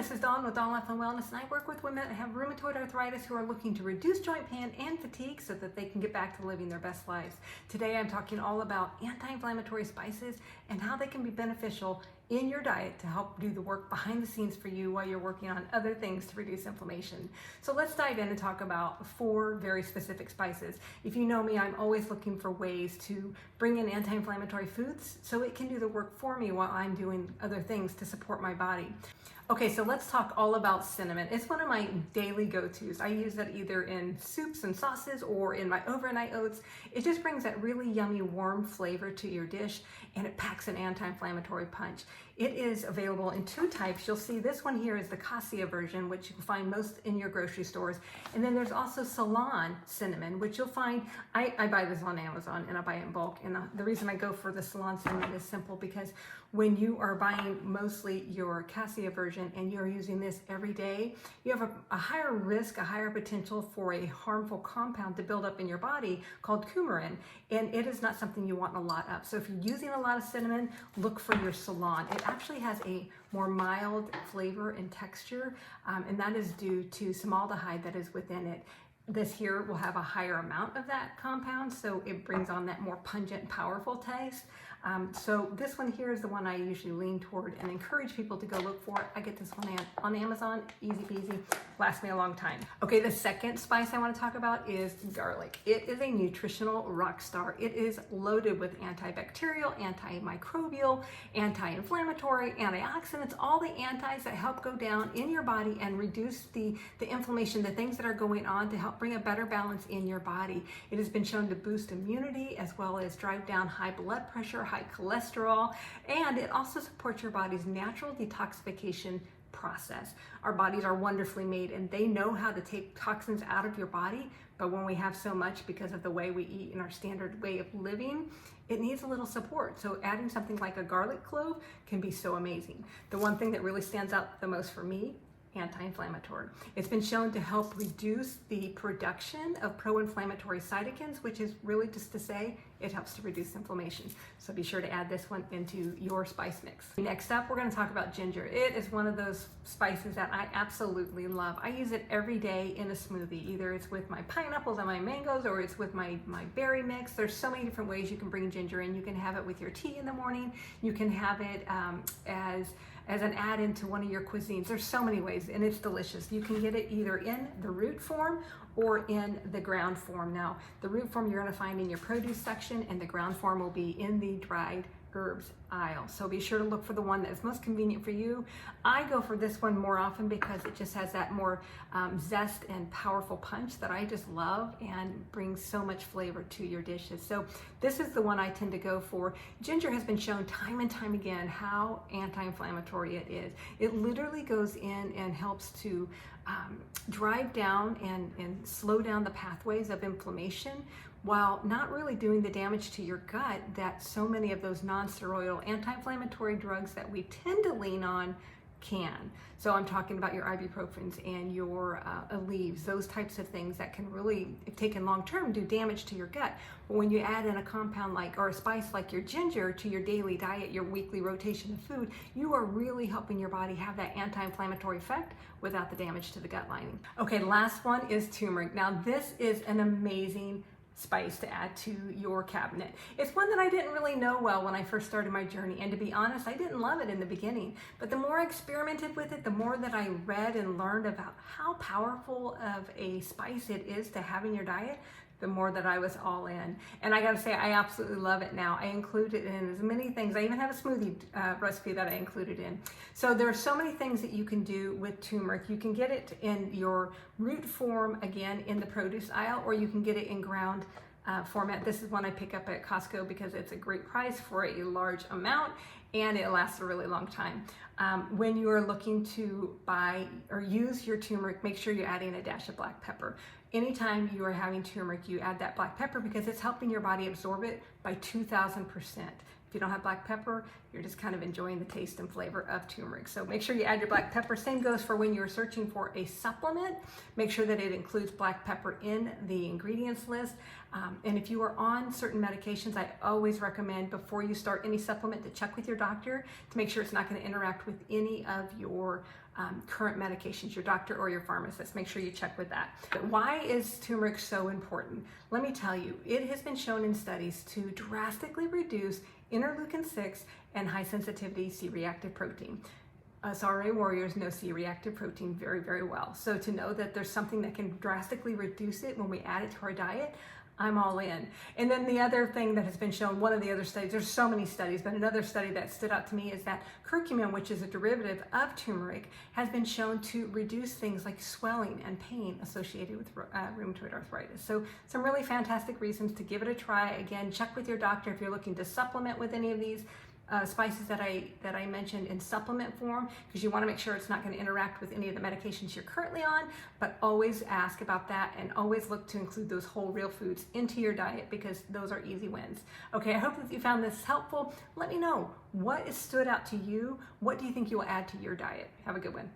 this is Dawn with Dawn Life and Wellness, and I work with women that have rheumatoid arthritis who are looking to reduce joint pain and fatigue so that they can get back to living their best lives. Today I'm talking all about anti-inflammatory spices and how they can be beneficial in your diet to help do the work behind the scenes for you while you're working on other things to reduce inflammation. So let's dive in and talk about 4 very specific spices. If you know me, I'm always looking for ways to bring in anti-inflammatory foods so it can do the work for me while I'm doing other things to support my body. Okay, so let's talk all about cinnamon. It's one of my daily go-tos. I use it either in soups and sauces or in my overnight oats. It just brings that really yummy warm flavor to your dish, and it packs an anti-inflammatory punch. It is available in 2 types. You'll see this one here is the cassia version, which you can find most in your grocery stores. And then there's also Ceylon cinnamon, which you'll find, I buy this on Amazon and I buy it in bulk. And the reason I go for the Ceylon cinnamon is simple because when you are buying mostly your cassia version and you're using this every day, you have a higher risk, a higher potential for a harmful compound to build up in your body called coumarin. And it is not something you want a lot of. So if you're using a lot of cinnamon, look for your Ceylon. It actually has a more mild flavor and texture, and that is due to formaldehyde that is within it. This here will have a higher amount of that compound, so it brings on that more pungent, powerful taste. So this one here is the one I usually lean toward and encourage people to go look for. I get this one on Amazon, easy peasy, lasts me a long time. Okay, the second spice I want to talk about is garlic. It is a nutritional rock star. It is loaded with antibacterial, antimicrobial, anti-inflammatory, antioxidants, all the antis that help go down in your body and reduce the inflammation, the things that are going on to help bring a better balance in your body. It has been shown to boost immunity as well as drive down high blood pressure, high cholesterol, and it also supports your body's natural detoxification process. Our bodies are wonderfully made and they know how to take toxins out of your body, but when we have so much because of the way we eat and our standard way of living, it needs a little support. So adding something like a garlic clove can be so amazing. The one thing that really stands out the most for me, anti-inflammatory. It's been shown to help reduce the production of pro-inflammatory cytokines, which is really just to say it helps to reduce inflammation. So be sure to add this one into your spice mix. Next up, we're going to talk about ginger. It is one of those spices that I absolutely love. I use it every day in a smoothie. Either it's with my pineapples and my mangoes or it's with my berry mix. There's so many different ways you can bring ginger in. You can have it with your tea in the morning. You can have it as an add-in to one of your cuisines. There's so many ways and it's delicious. You can get it either in the root form or in the ground form. Now, the root form you're gonna find in your produce section and the ground form will be in the dried herbs aisle. So be sure to look for the one that is most convenient for you. I go for this one more often because it just has that more zest and powerful punch that I just love and brings so much flavor to your dishes. So this is the one I tend to go for. Ginger has been shown time and time again how anti-inflammatory it is. It literally goes in and helps to drive down and slow down the pathways of inflammation while not really doing the damage to your gut that so many of those non-steroidal anti-inflammatory drugs that we tend to lean on can. So I'm talking about your ibuprofens and your Aleve, those types of things that can really, if taken long-term, do damage to your gut. But when you add in a compound like, or a spice like your ginger to your daily diet, your weekly rotation of food, you are really helping your body have that anti-inflammatory effect without the damage to the gut lining. Okay, last one is turmeric. Now this is an amazing spice to add to your cabinet. It's one that I didn't really know well when I first started my journey, and to be honest, I didn't love it in the beginning, but the more I experimented with it, the more that I read and learned about how powerful of a spice it is to have in your diet, the more that I was all in. And I gotta say, I absolutely love it now. I include it in as many things. I even have a smoothie recipe that I included in. So there are so many things that you can do with turmeric. You can get it in your root form, again, in the produce aisle, or you can get it in ground format. This is one I pick up at Costco because it's a great price for a large amount and it lasts a really long time. When you are looking to buy or use your turmeric, make sure you're adding a dash of black pepper. Anytime you are having turmeric, you add that black pepper because it's helping your body absorb it by 2,000%. If you don't have black pepper, you're just kind of enjoying the taste and flavor of turmeric. So make sure you add your black pepper. Same goes for when you're searching for a supplement. Make sure that it includes black pepper in the ingredients list. And if you are on certain medications, I always recommend before you start any supplement to check with your doctor to make sure it's not going to interact with any of your current medications, your doctor or your pharmacist. Make sure you check with that. But why is turmeric so important? Let me tell you, it has been shown in studies to drastically reduce interleukin-6 and high sensitivity C-reactive protein. Us RA warriors know C-reactive protein very, very well. So to know that there's something that can drastically reduce it when we add it to our diet, I'm all in. And then the other thing that has been shown, one of the other studies, there's so many studies, but another study that stood out to me is that curcumin, which is a derivative of turmeric, has been shown to reduce things like swelling and pain associated with rheumatoid arthritis. So some really fantastic reasons to give it a try. Again, check with your doctor if you're looking to supplement with any of these spices that I mentioned in supplement form, because you want to make sure it's not going to interact with any of the medications you're currently on, but always ask about that and always look to include those whole real foods into your diet, because those are easy wins. Okay, I hope that you found this helpful. Let me know what has stood out to you. What do you think you will add to your diet? Have a good one.